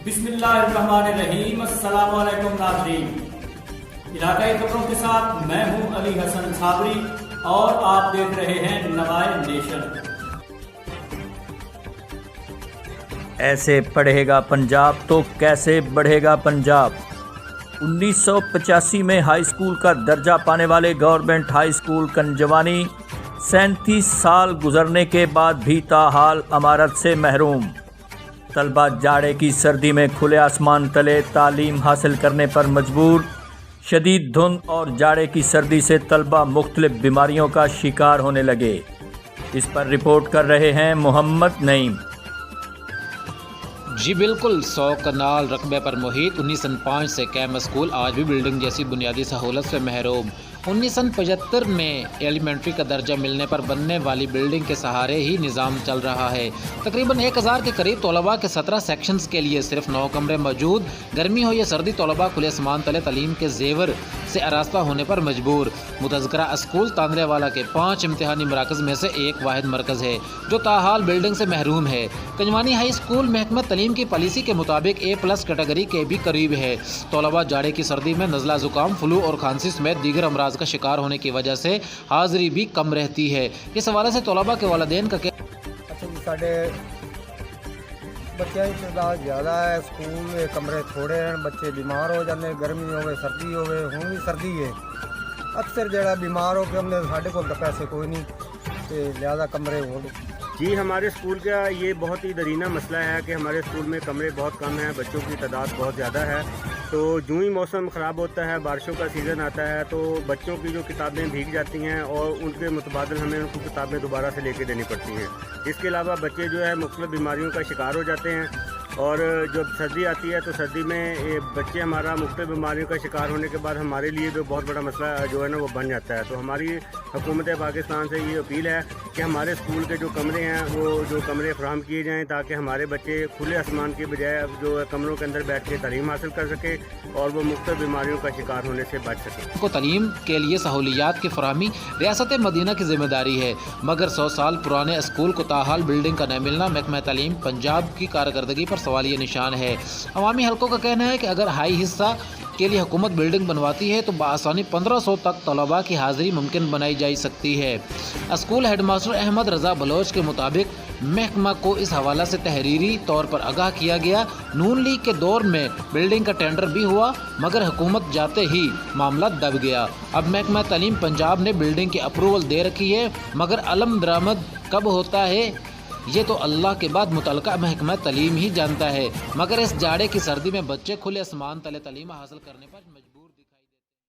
बिस्मिल्लाहिर्रहमानिर्रहीम। अस्सलाम वालेकुम नाज़रीन, इलाकाई खबरों के साथ मैं हूं अली हसन साबरी और आप देख रहे हैं नवाए नेशन। ऐसे पढ़ेगा पंजाब तो कैसे बढ़ेगा पंजाब। 1985 में हाई स्कूल का दर्जा पाने वाले गवर्नमेंट हाई स्कूल कंजवानी 37 साल गुजरने के बाद भी ताहाल अमारत से महरूम। तलबा जाड़े की सर्दी में खुले आसमान तले तालीम हासिल करने पर मजबूर। शदीद धुंध और जाड़े की सर्दी से तलबा मुख्तलिफ बीमारियों का शिकार होने लगे। इस पर रिपोर्ट कर रहे हैं मोहम्मद नईम। जी बिल्कुल, 100 कनाल रकबे पर मुहित 1905 से कैम स्कूल आज भी बिल्डिंग जैसी बुनियादी सहूलत से महरूम। 1975 में एलिमेंट्री का दर्जा मिलने पर बनने वाली बिल्डिंग के सहारे ही निज़ाम चल रहा है। तकरीबन 1000 के करीब तलबा के 17 सेक्शंस के लिए सिर्फ 9 कमरे मौजूद। गर्मी हो या सर्दी, तलबा खुले आसमान तले तालीम के जेवर से आरास्ता होने पर मजबूर। मुतज़क्करा स्कूल तांदरेवाला के 5 इम्तिहानी मराकज़ में से एक वाहिद मरकज़ है जो ताहाल बिल्डिंग से महरूम है। कंजवानी हाई स्कूल महकमा तालीम की पॉलिसी के मुताबिक A+ कैटेगरी के भी करीब है। तलबा जाड़े की सर्दी में नज़ला ज़ुकाम, फ्लू और खांसी समेत दीगर अमराज का शिकार होने की वजह से हाजिरी भी कम रहती है। इस हवाले से तलबा के वालिदैन का साढ़े बच्चों की तादाद ज़्यादा है, स्कूल में कमरे थोड़े हैं, बच्चे बीमार हो जाते हैं, गर्मी हो सर्दी हो हुण भी सर्दी है। अक्सर जरा बीमार हो के हमने साढ़े को तो पैसे कोई नहीं तो ज़्यादा कमरे हो। जी, हमारे स्कूल का ये बहुत ही दरीना मसला है कि हमारे स्कूल में कमरे बहुत कम हैं, बच्चों की तादाद बहुत ज़्यादा है। तो जो ही मौसम ख़राब होता है, बारिशों का सीज़न आता है, तो बच्चों की जो किताबें भीग जाती हैं और उनके मुतबादल हमें उनको किताबें दोबारा से लेके देनी पड़ती हैं। इसके अलावा बच्चे जो है मुख्तलिफ बीमारियों का शिकार हो जाते हैं और जब सर्दी आती है तो सर्दी में बच्चे हमारा मुख्तलिफ बीमारियों का शिकार होने के बाद हमारे लिए भी बहुत बड़ा मसला जो है ना वो बन जाता है। तो हमारी हुकूमत पाकिस्तान से ये अपील है कि हमारे स्कूल के जो कमरे हैं वो जो कमरे फराहम किए जाएँ ताकि हमारे बच्चे खुले आसमान के बजाय जो है कमरों के अंदर बैठ के तालीम हासिल कर सके और वो मुख्तलिफ बीमारियों का शिकार होने से बच सके। को तालीम के लिए सहूलियात की फराहमी रियासत मदीना की जिम्मेदारी है, मगर 100 साल पुराने स्कूल को ताहाल बिल्डिंग का न मिलना महकमा तालीम पंजाब की कारकर्दगी पर सवालिया निशान है। अवामी हलकों का कहना है कि अगर हाई हिस्सा के लिए हुकूमत बिल्डिंग बनवाती है तो बआसानी 1500 तक तलबा की हाजिरी मुमकिन बनाई जा सकती है। स्कूल हेडमास्टर अहमद रज़ा बलोच के मुताबिक महकमा को इस हवाला से तहरीरी तौर पर आगाह किया गया। नून लीग के दौर में बिल्डिंग का टेंडर भी हुआ मगर हुकूमत जाते ही मामला दब गया। अब महकमा तालीम पंजाब ने बिल्डिंग की अप्रूवल दे रखी है मगर अलम दरामद कब होता है ये तो अल्लाह के बाद मुतलका महकमा तालीम ही जानता है। मगर इस जाड़े की सर्दी में बच्चे खुले आसमान तले तालीम हासिल करने पर मजबूर